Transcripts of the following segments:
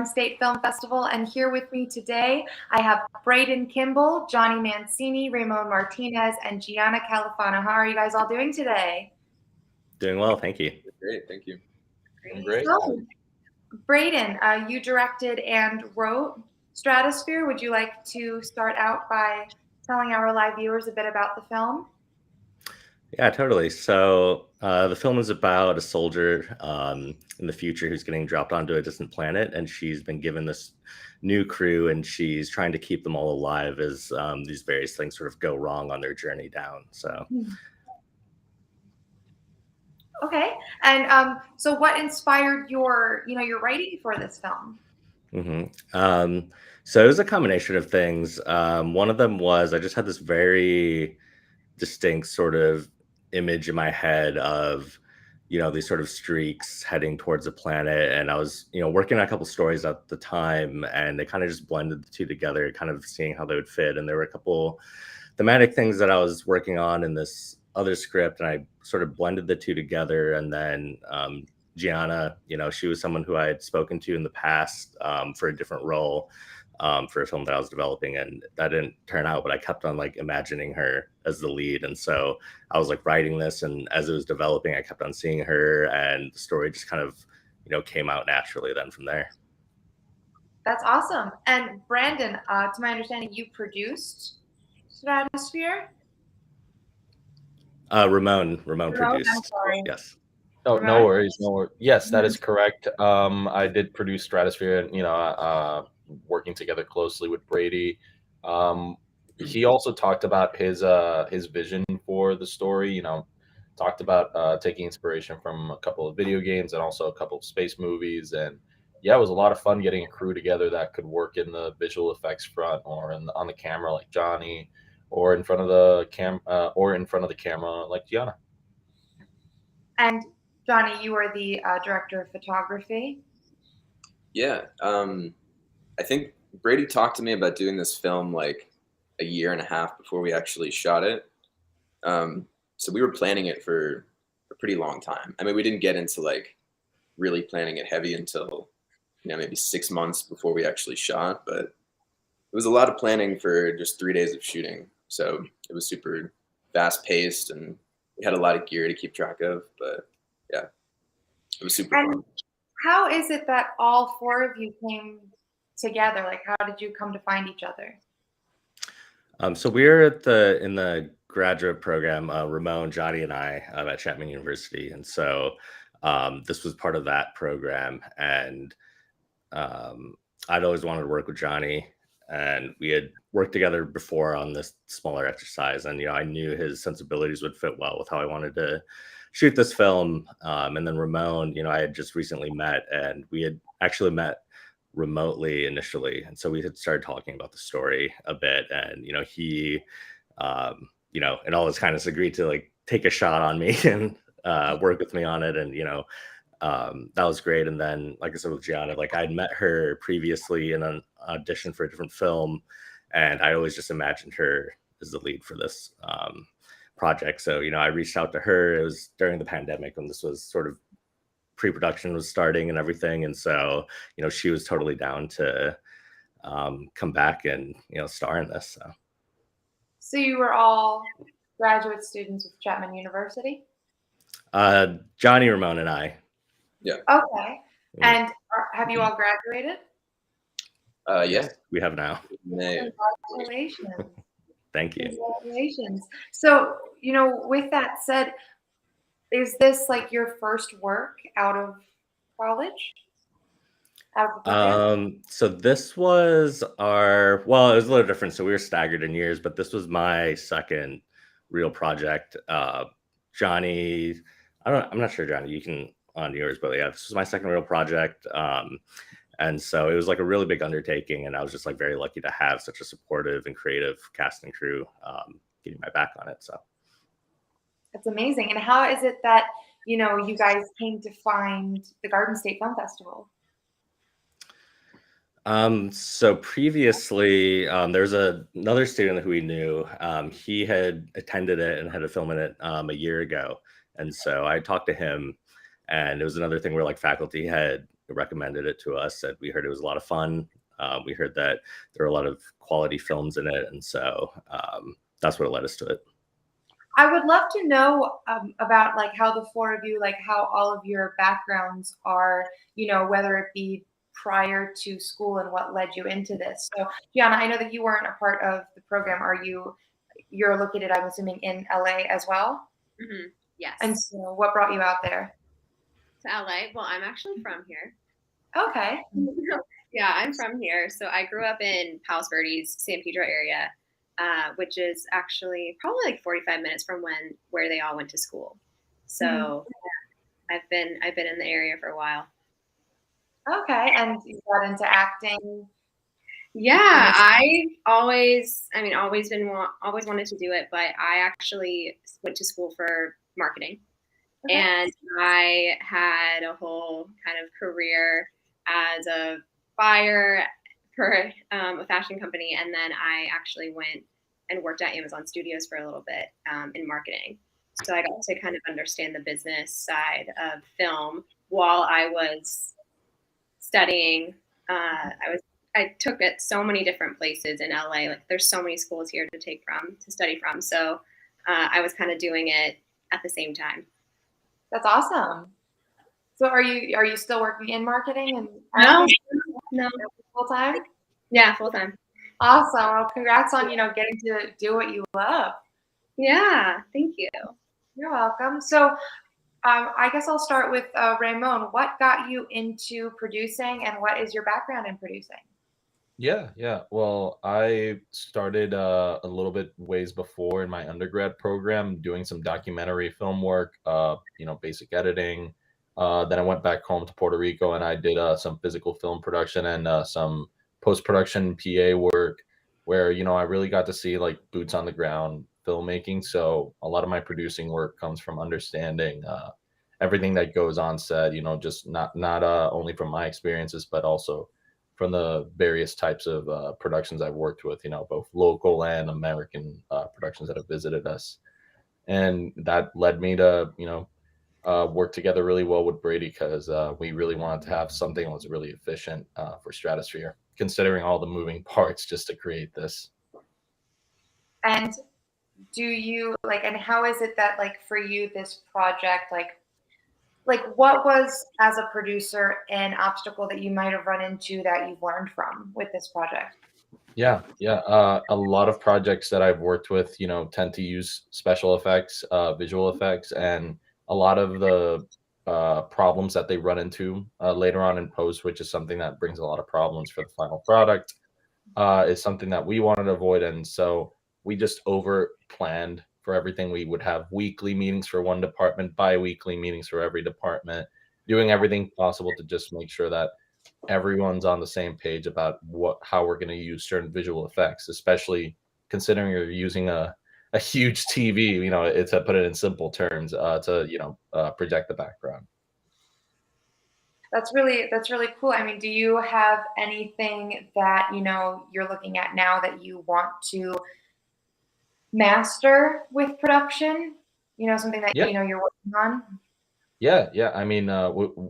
State Film Festival, and here with me today I have Braden Kimball, Johnny Mancini, Ramon Martinez, and Gianna Califano. How are you guys all doing today? Doing well, thank you. Great, thank you. Great. So, Braden, you directed and wrote Stratosphere. Would you like to start out by telling our live viewers a bit about the film? Yeah, totally. So the film is about a soldier in the future who's getting dropped onto a distant planet, and she's been given this new crew, and she's trying to keep them all alive as these various things sort of go wrong on their journey down. So. Okay, and so what inspired your writing for this film? So it was a combination of things. One of them was I just had this very distinct sort of image in my head of these sort of streaks heading towards a planet, and I was working on a couple stories at the time, and they kind of just blended the two together, kind of seeing how they would fit. And there were a couple thematic things that I was working on in this other script, and I sort of blended the two together. And then Gianna, she was someone who I had spoken to in the past for a different role for a film that I was developing, and that didn't turn out, but I kept on like imagining her as the lead. And so I was like writing this, and as it was developing, I kept on seeing her, and the story just kind of, came out naturally then from there. That's awesome. And Brandon, to my understanding, you produced Stratosphere? Ramon produced. I'm sorry. Yes. Oh, no worries. Yes, that is correct. I did produce Stratosphere, and working together closely with Brady. He also talked about his vision for the story. Talked about taking inspiration from a couple of video games and also a couple of space movies. And yeah, it was a lot of fun getting a crew together that could work in the visual effects front or on the camera like Johnny, or in front of the camera like Gianna. And Johnny, you are the director of photography. Yeah, I think Brady talked to me about doing this film like a year and a half before we actually shot it. So we were planning it for a pretty long time. I mean, we didn't get into like really planning it heavy until maybe 6 months before we actually shot, but it was a lot of planning for just 3 days of shooting. So it was super fast paced, and we had a lot of gear to keep track of, but yeah, it was super fun. How is it that all four of you came together? Like, how did you come to find each other? So we're in the graduate program, Ramon, Johnny, and I at Chapman University, and so this was part of that program. And I'd always wanted to work with Johnny, and we had worked together before on this smaller exercise, and I knew his sensibilities would fit well with how I wanted to shoot this film. And then Ramon, I had just recently met, and we had actually met remotely initially, and so we had started talking about the story a bit, and he in all his kindness agreed to like take a shot on me and work with me on it. And that was great. And then, like I said, with Gianna, like I'd met her previously in an audition for a different film, and I always just imagined her as the lead for this project. So I reached out to her. It was during the pandemic when this was sort of pre-production was starting and everything, and so she was totally down to come back and star in this. So you were all graduate students with Chapman University? Johnny, Ramon, and I. Yeah. Okay. And have you all graduated? Yeah, we have now. Congratulations. Thank you. Congratulations. So with that said, is this like your first work out of college? So this was it was a little different. So we were staggered in years, but this was my second real project. Johnny, I'm not sure, Johnny, you can on yours, but yeah, this was my second real project. And so it was like a really big undertaking, and I was just like very lucky to have such a supportive and creative cast and crew getting my back on it. So that's amazing. And how is it that you guys came to find the Garden State Film Festival? So previously, there's another student who we knew. He had attended it and had a film in it a year ago, and so I talked to him, and it was another thing where like faculty had recommended it to us, and we heard it was a lot of fun. We heard that there are a lot of quality films in it, and so that's what led us to it. I would love to know about like how the four of you, like how all of your backgrounds are, whether it be prior to school and what led you into this. So Gianna, I know that you weren't a part of the program. You're located, I'm assuming, in LA as well? Mm-hmm. Yes. And so what brought you out there? To LA? Well, I'm actually from here. Okay. Yeah, I'm from here. So I grew up in Palos Verdes, San Pedro area, which is actually probably like 45 minutes from where they all went to school. So I've been in the area for a while. Okay, and you got into acting. Yeah, I always wanted to do it, but I actually went to school for marketing. Okay. And I had a whole kind of career as a buyer for a fashion company, and then I actually went and worked at Amazon Studios for a little bit in marketing. So I got to kind of understand the business side of film while I was studying. I took it so many different places in LA. Like there's so many schools here to study from. So I was kind of doing it at the same time. That's awesome. So are you still working in marketing and no full time? Yeah, full time. Awesome. Well, congrats on getting to do what you love. Yeah, thank you. You're welcome. So I guess I'll start with Ramon. What got you into producing, and what is your background in producing? Yeah. Well, I started a little bit ways before in my undergrad program doing some documentary film work, basic editing. Then I went back home to Puerto Rico and I did some physical film production and some post-production PA work where, I really got to see like boots on the ground filmmaking. So a lot of my producing work comes from understanding everything that goes on set, just not only from my experiences, but also from the various types of productions I've worked with, both local and American productions that have visited us. And that led me to, work together really well with Brady because we really wanted to have something that was really efficient for Stratosphere, considering all the moving parts just to create this. And do you and how is it that for you, this project, what was, as a producer, an obstacle that you might have run into that you've learned from with this project? Yeah. A lot of projects that I've worked with, tend to use special effects, visual effects, and a lot of the problems that they run into later on in post, which is something that brings a lot of problems for the final product, is something that we wanted to avoid. And so we just over planned for everything. We would have weekly meetings for one department, bi-weekly meetings for every department, doing everything possible to just make sure that everyone's on the same page about how we're going to use certain visual effects, especially considering you're using a huge TV, it's to put it in simple terms, to project the background. That's really cool. I mean, do you have anything that you're looking at now that you want to master with production? Something that you're working on? Yeah. I mean,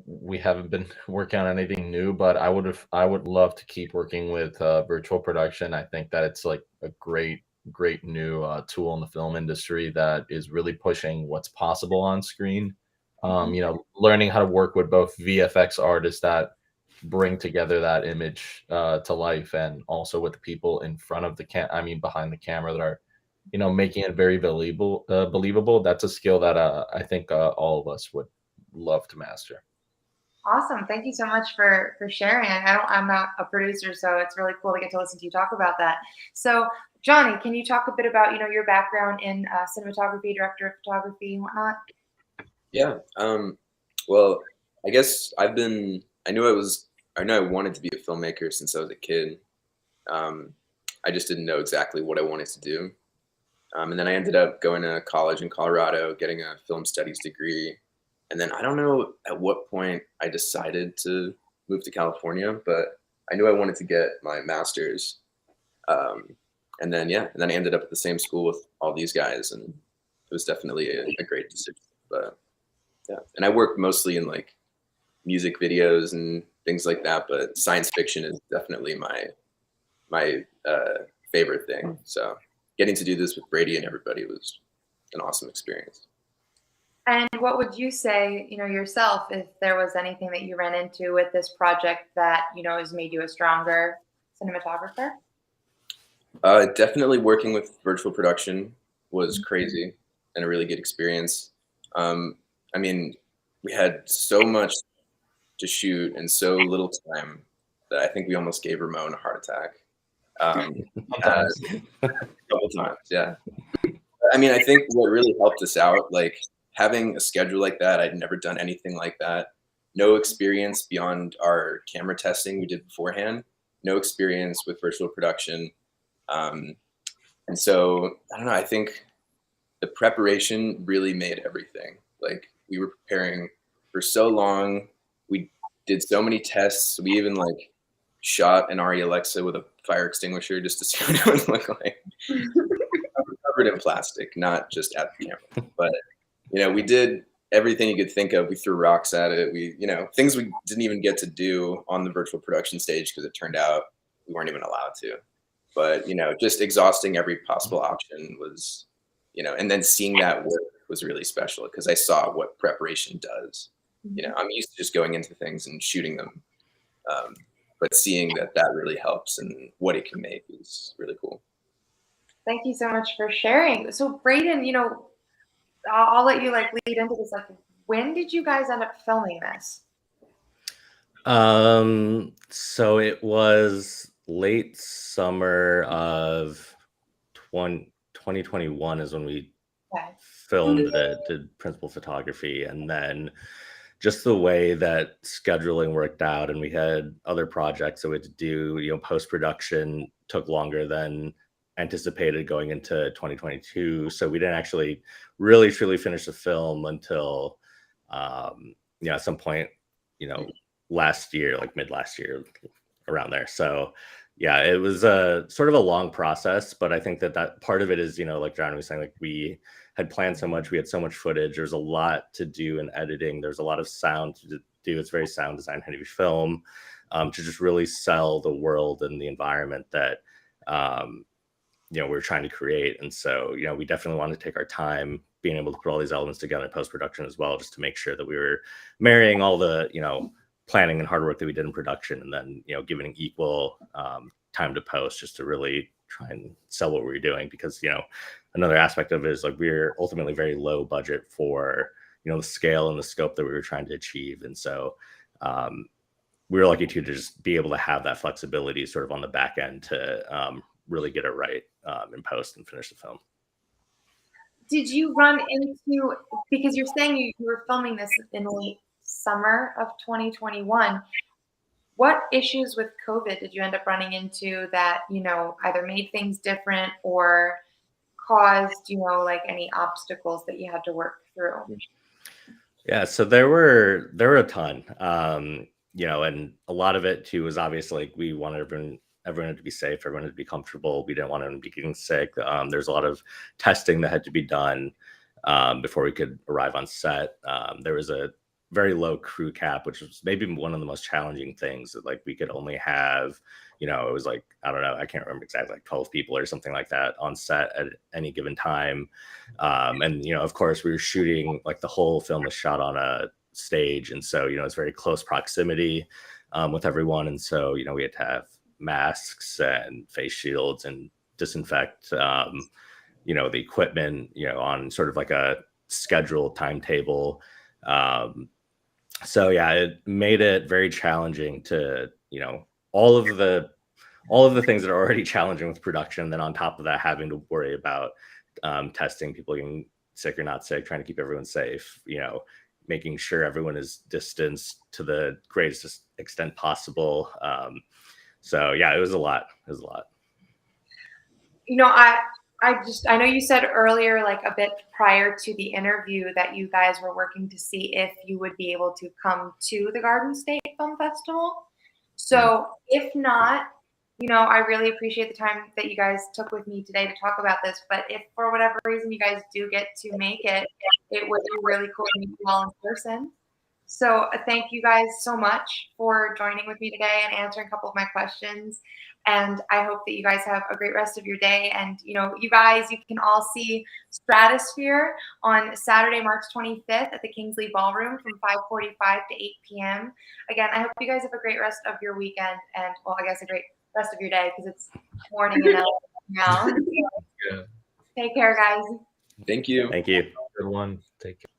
we haven't been working on anything new, but I would love to keep working with virtual production. I think that it's like a great new tool in the film industry that is really pushing what's possible on screen. Learning how to work with both VFX artists that bring together that image to life, and also with the people in front of behind the camera that are making it very believable. That's a skill that I think all of us would love to master. Awesome. Thank you so much for sharing. I'm not a producer, so it's really cool to get to listen to you talk about that. So Johnny, can you talk a bit about your background in cinematography, director of photography, and whatnot? Yeah. Well, I guess I knew I wanted to be a filmmaker since I was a kid. I just didn't know exactly what I wanted to do. And then I ended up going to college in Colorado, getting a film studies degree. And then I don't know at what point I decided to move to California, but I knew I wanted to get my master's. And then I ended up at the same school with all these guys, and it was definitely a great decision. But yeah, and I worked mostly in music videos and things like that. But science fiction is definitely my favorite thing. So getting to do this with Brady and everybody was an awesome experience. And what would you say, yourself, if there was anything that you ran into with this project that, has made you a stronger cinematographer? Definitely working with virtual production was crazy and a really good experience. I mean, we had so much to shoot and so little time that I think we almost gave Ramon a heart attack. Sometimes. A couple times, yeah. I mean, I think what really helped us out, like having a schedule like that, I'd never done anything like that. No experience beyond our camera testing we did beforehand. No experience with virtual production. And so, I don't know, I think the preparation really made everything. Like we were preparing for so long. We did so many tests. We even like shot an Arri Alexa with a fire extinguisher just to see what it would look like. Covered in plastic, not just at the camera. But we did everything you could think of. We threw rocks at it. We, things we didn't even get to do on the virtual production stage because it turned out we weren't even allowed to. But just exhausting every possible option was, and then seeing that work was really special because I saw what preparation does. I'm used to just going into things and shooting them, but seeing that really helps and what it can make is really cool. Thank you so much for sharing. So Braden, I'll let you lead into this. When did you guys end up filming this? So it was late summer of 2021 is when we filmed it, did principal photography, and then just the way that scheduling worked out, and we had other projects that we had to do, post-production took longer than anticipated going into 2022. So we didn't actually really truly finish the film until, at some point, last year, like mid last year, around there. So yeah, it was a sort of a long process, but I think that part of it is, like John was saying, like we had planned so much, we had so much footage, there's a lot to do in editing, there's a lot of sound to do. It's very sound design heavy film, to just really sell the world and the environment that we're trying to create. And so we definitely wanted to take our time being able to put all these elements together in post-production as well, just to make sure that we were marrying all the planning and hard work that we did in production, and then giving equal time to post, just to really try and sell what we were doing. Because another aspect of it is like we're ultimately very low budget for the scale and the scope that we were trying to achieve. And so we were lucky to just be able to have that flexibility sort of on the back end to really get it right in post and finish the film. Did you run into, because you're saying you were filming this in late summer of 2021, what issues with COVID did you end up running into that, either made things different or caused, any obstacles that you had to work through? Yeah, so there were a ton, and a lot of it too was obviously we wanted everyone to be safe, everyone to be comfortable. We didn't want anyone to be getting sick. There's a lot of testing that had to be done before we could arrive on set. There was a very low crew cap, which was maybe one of the most challenging things. That we could only have, it was I don't know, I can't remember exactly, 12 people or something like that on set at any given time. And of course we were shooting, the whole film was shot on a stage, and so it's very close proximity with everyone, and so we had to have masks and face shields and disinfect the equipment on sort of a scheduled timetable. So yeah, it made it very challenging to all of the things that are already challenging with production, then on top of that having to worry about testing, people getting sick or not sick, trying to keep everyone safe, making sure everyone is distanced to the greatest extent possible. So yeah, it was a lot. I know you said earlier, a bit prior to the interview, that you guys were working to see if you would be able to come to the Garden State Film Festival. So if not, I really appreciate the time that you guys took with me today to talk about this. But if for whatever reason you guys do get to make it, it would be really cool to meet you all in person. So thank you guys so much for joining with me today and answering a couple of my questions. And I hope that you guys have a great rest of your day. And, you know, you guys, you can all see Stratosphere on Saturday, March 25th at the Kingsley Ballroom from 5:45 to 8 p.m. Again, I hope you guys have a great rest of your weekend and, well, I guess a great rest of your day because it's morning in LA now. Yeah. Take care, guys. Thank you. Thank you. Good one. Take care.